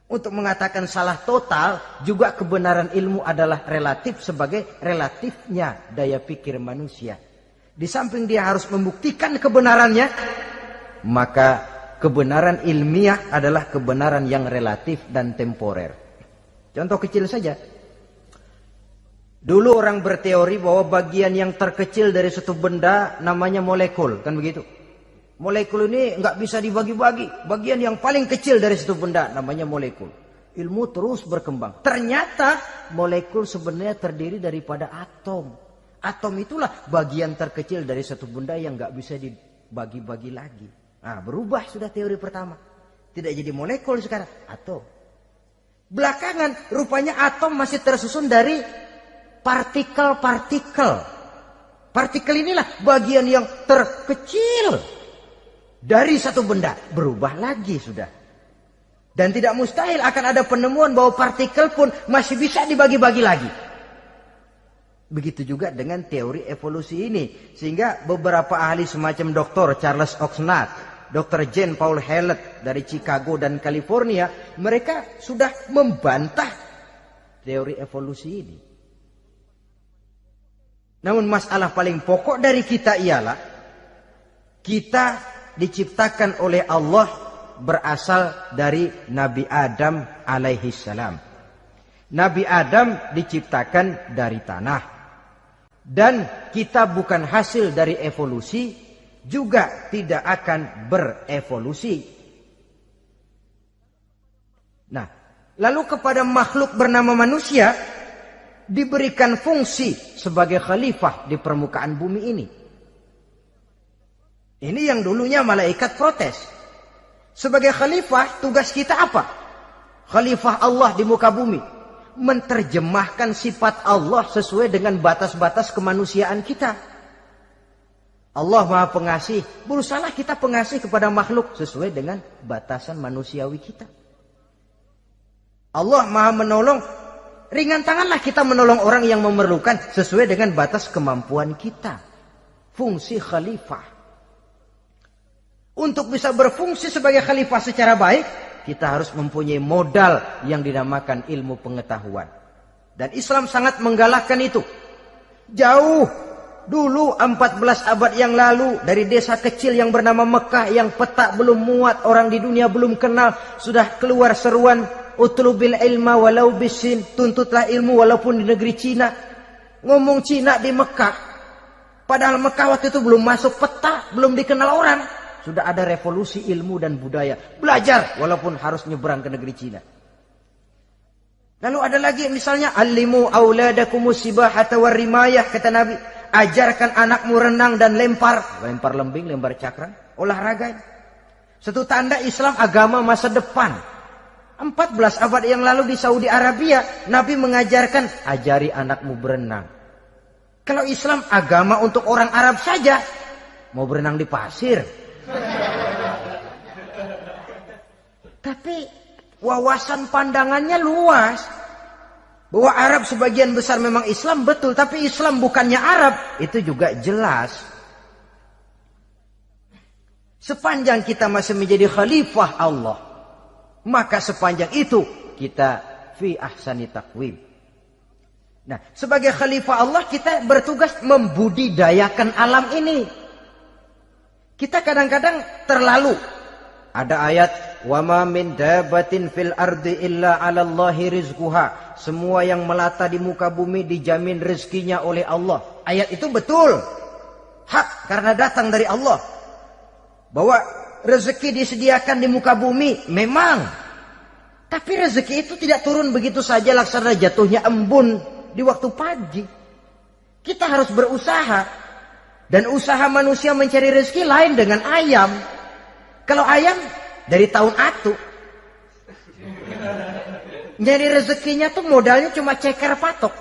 Untuk mengatakan salah total, juga kebenaran ilmu adalah relatif sebagai relatifnya daya pikir manusia. Di samping dia harus membuktikan kebenarannya, maka kebenaran ilmiah adalah kebenaran yang relatif dan temporer. Contoh kecil saja. Dulu orang berteori bahwa bagian yang terkecil dari suatu benda namanya molekul, kan begitu? Molekul ini nggak bisa dibagi-bagi. Bagian yang paling kecil dari suatu benda namanya molekul. Ilmu terus berkembang. Ternyata molekul sebenarnya terdiri daripada atom. Atom itulah bagian terkecil dari satu benda yang nggak bisa dibagi-bagi lagi. Nah, berubah sudah teori pertama. Tidak jadi molekul sekarang, atom. Belakangan rupanya atom masih tersusun dari partikel-partikel. Partikel inilah bagian yang terkecil dari satu benda. Berubah lagi sudah. Dan tidak mustahil akan ada penemuan bahwa partikel pun masih bisa dibagi-bagi lagi. Begitu juga dengan teori evolusi ini. Sehingga beberapa ahli semacam Dr. Charles Oxnard, Dr. Jane Paul Hallett dari Chicago dan California, mereka sudah membantah teori evolusi ini. Namun masalah paling pokok dari kita ialah kita diciptakan oleh Allah berasal dari Nabi Adam alaihi salam. Nabi Adam diciptakan dari tanah. Dan kita bukan hasil dari evolusi, juga tidak akan berevolusi. Nah, lalu kepada makhluk bernama manusia diberikan fungsi sebagai khalifah di permukaan bumi ini. Ini yang dulunya malaikat protes. Sebagai khalifah, tugas kita apa? Khalifah Allah di muka bumi. Menerjemahkan sifat Allah sesuai dengan batas-batas kemanusiaan kita. Allah Maha Pengasih, berusahalah kita pengasih kepada makhluk sesuai dengan batasan manusiawi kita. Allah Maha Menolong, ringan tanganlah kita menolong orang yang memerlukan sesuai dengan batas kemampuan kita. Fungsi khalifah. Untuk bisa berfungsi sebagai khalifah secara baik, kita harus mempunyai modal yang dinamakan ilmu pengetahuan. Dan Islam sangat menggalakkan itu. Jauh dulu 14 abad yang lalu, dari desa kecil yang bernama Mekah yang peta belum muat, orang di dunia belum kenal, sudah keluar seruan utlubil ilma walau bisin, tuntutlah ilmu walaupun di negeri Cina. Ngomong Cina di Mekah. Padahal Mekah waktu itu belum masuk peta, belum dikenal orang. Sudah ada revolusi ilmu dan budaya. Belajar walaupun harus nyebrang ke negeri Cina. Lalu ada lagi misalnya alimu auladakumus sibahata warrimayah, kata Nabi, ajarkan anakmu renang dan lempar lembing, lempar cakram, olahraga. Satu tanda Islam agama masa depan. 14 abad yang lalu di Saudi Arabia, Nabi mengajarkan ajari anakmu berenang. Kalau Islam agama untuk orang Arab saja, mau berenang di pasir. Tapi wawasan pandangannya luas. Bahwa Arab sebagian besar memang Islam, betul. Tapi Islam bukannya Arab, itu juga jelas. Sepanjang kita masih menjadi khalifah Allah, maka sepanjang itu kita fi ahsani taqwim. Nah, sebagai khalifah Allah kita bertugas membudidayakan alam ini. Kita kadang-kadang terlalu. Ada ayat, wa ma min dabatin fil ardi illa 'alallahi rizquha. Semua yang melata di muka bumi dijamin rezekinya oleh Allah. Ayat itu betul. hak karena datang dari Allah. Bahwa rezeki disediakan di muka bumi, memang. Tapi rezeki itu tidak turun begitu saja laksana jatuhnya embun di waktu pagi. Kita harus berusaha. Dan usaha manusia mencari rezeki lain dengan ayam. Kalau ayam dari tahun atu. Nyari rezekinya tuh modalnya cuma ceker patok.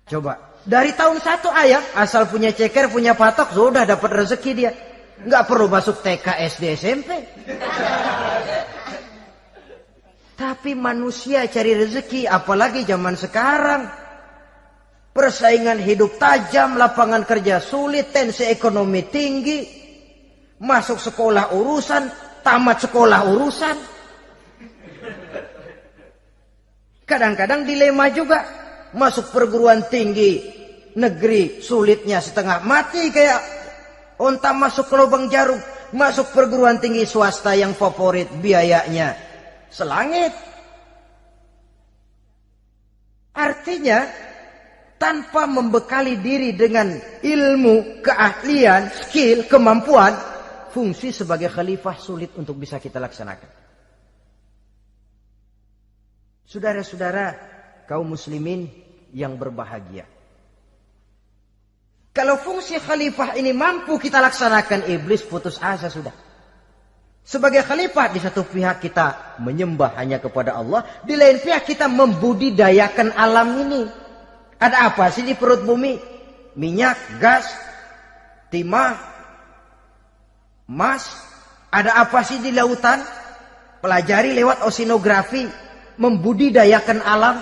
Coba. Dari tahun 1 ayam, asal punya ceker, punya patok, sudah dapat rezeki dia. Nggak perlu masuk TK, SD, SMP. Tapi manusia cari rezeki, apalagi zaman sekarang. Persaingan hidup tajam, lapangan kerja sulit, tensi ekonomi tinggi. Masuk sekolah urusan, tamat sekolah urusan. Kadang-kadang dilema juga. Masuk perguruan tinggi negeri sulitnya setengah mati kayak onta masuk ke lubang jarum. Masuk perguruan tinggi swasta yang favorit biayanya selangit. Artinya tanpa membekali diri dengan ilmu, keahlian, skill, kemampuan, fungsi sebagai khalifah sulit untuk bisa kita laksanakan. Saudara-saudara kaum muslimin yang berbahagia. Kalau fungsi khalifah ini mampu kita laksanakan, iblis putus asa sudah. Sebagai khalifah, di satu pihak kita menyembah hanya kepada Allah, di lain pihak kita membudidayakan alam ini. Ada apa sih di perut bumi? Minyak, gas, timah, emas. Ada apa sih di lautan? Pelajari lewat oceanografi, membudidayakan alam.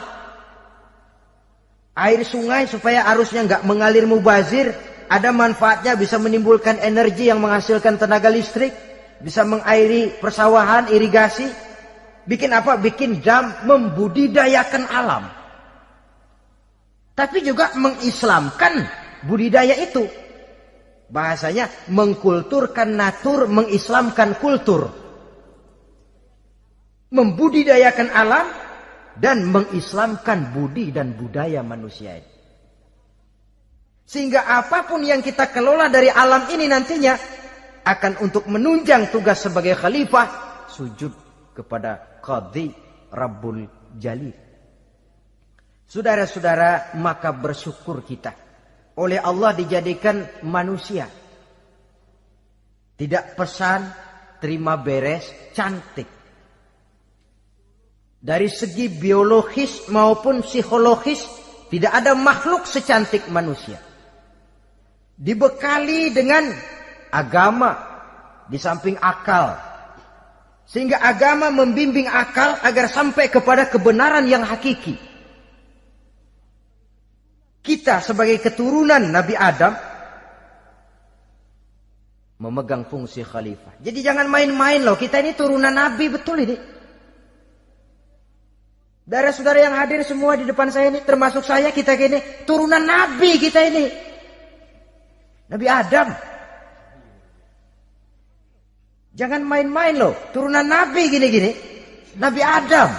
Air sungai supaya arusnya nggak mengalir mubazir. Ada manfaatnya, bisa menimbulkan energi yang menghasilkan tenaga listrik. Bisa mengairi persawahan, irigasi. Bikin apa? Bikin dam, membudidayakan alam. Tapi juga mengislamkan budidaya itu. Bahasanya mengkulturkan natur, mengislamkan kultur. Membudidayakan alam dan mengislamkan budi dan budaya manusia ini. Sehingga apapun yang kita kelola dari alam ini nantinya akan untuk menunjang tugas sebagai khalifah, sujud kepada Qadhi Rabbul Jalil. Saudara-saudara, maka bersyukur kita. Oleh Allah dijadikan manusia. Tidak pesan, terima beres, cantik. Dari segi biologis maupun psikologis, tidak ada makhluk secantik manusia. Dibekali dengan agama, di samping akal. Sehingga agama membimbing akal agar sampai kepada kebenaran yang hakiki. Kita sebagai keturunan Nabi Adam memegang fungsi khalifah. Jadi jangan main-main loh. Kita ini turunan Nabi, betul ini. Saudara-saudara yang hadir semua di depan saya ini, termasuk saya, kita gini, turunan Nabi kita ini. Nabi Adam. Jangan main-main loh. Turunan Nabi gini-gini. Nabi Adam.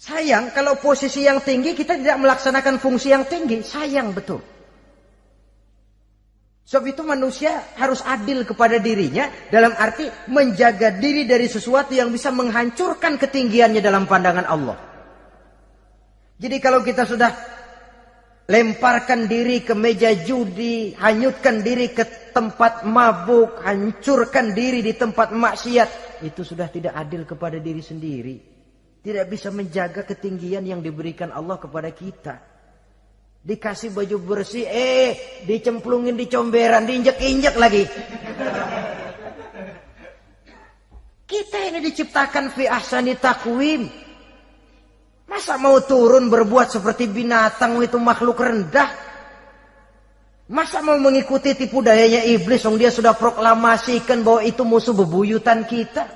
Sayang kalau posisi yang tinggi kita tidak melaksanakan fungsi yang tinggi. Sayang betul. Sebab itu manusia harus adil kepada dirinya. Dalam arti menjaga diri dari sesuatu yang bisa menghancurkan ketinggiannya dalam pandangan Allah. Jadi kalau kita sudah lemparkan diri ke meja judi, hanyutkan diri ke tempat mabuk, hancurkan diri di tempat maksiat, itu sudah tidak adil kepada diri sendiri. Tidak bisa menjaga ketinggian yang diberikan Allah kepada kita. Dikasih baju bersih, dicemplungin di comberan, diinjek-injek lagi. Kita ini diciptakan fi ahsani taqwim. Masa mau turun berbuat seperti binatang, itu makhluk rendah? Masa mau mengikuti tipu dayanya iblis, dia sudah proklamasikan bahwa itu musuh bebuyutan kita?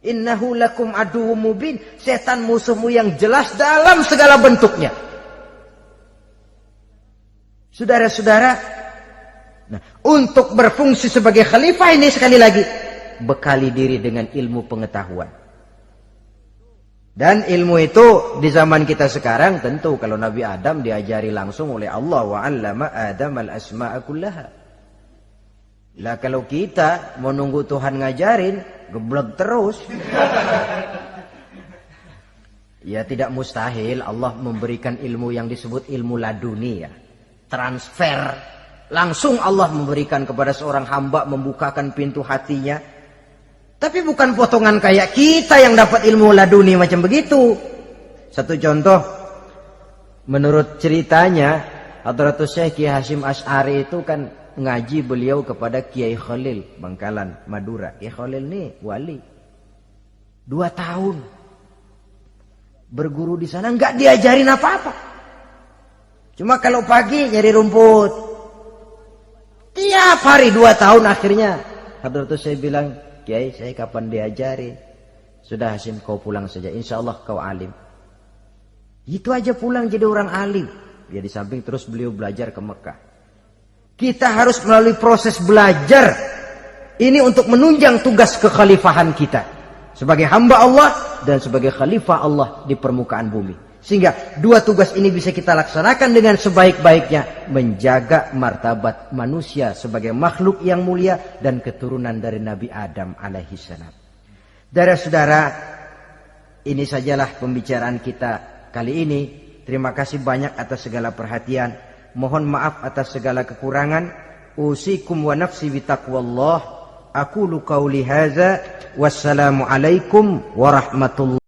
Innahu lakum aduwwum mubin. Setan musuhmu yang jelas dalam segala bentuknya. Saudara-saudara, nah, untuk berfungsi sebagai khalifah ini sekali lagi, bekali diri dengan ilmu pengetahuan. Dan ilmu itu di zaman kita sekarang tentu kalau Nabi Adam diajari langsung oleh Allah, wa 'allama Adam al-asma'a kullaha. Lah kalau kita mau nunggu Tuhan ngajarin, geblek terus. Ya tidak mustahil Allah memberikan ilmu yang disebut ilmu laduni ya. Transfer. Langsung Allah memberikan kepada seorang hamba, membukakan pintu hatinya. Tapi bukan potongan kayak kita yang dapat ilmu laduni macam begitu. Satu contoh, menurut ceritanya, Hadratus Syekh Kiai Hasyim Asy'ari itu kan ngaji beliau kepada Kiai Khalil Bangkalan, Madura. Kiai Khalil ini wali. 2 tahun berguru di sana, nggak diajarin apa-apa. Cuma kalau pagi nyari rumput. Tiap hari 2 tahun akhirnya Hadratus Syekh bilang, Kiai saya kapan diajarin? Sudah Hasyim kau pulang saja, insya Allah kau alim. Itu aja pulang jadi orang alim. Dia di samping terus beliau belajar ke Mekah. Kita harus melalui proses belajar ini untuk menunjang tugas kekhalifahan kita sebagai hamba Allah dan sebagai khalifah Allah di permukaan bumi. Sehingga 2 tugas ini bisa kita laksanakan dengan sebaik-baiknya, menjaga martabat manusia sebagai makhluk yang mulia dan keturunan dari Nabi Adam alaihi salam. Saudara-saudara, ini sajalah pembicaraan kita kali ini. Terima kasih banyak atas segala perhatian. Mohon maaf atas segala kekurangan. Usikum wa nafsi bitaqwallah. Aqulu qauli hadza. Wassalamu alaikum warahmatullahi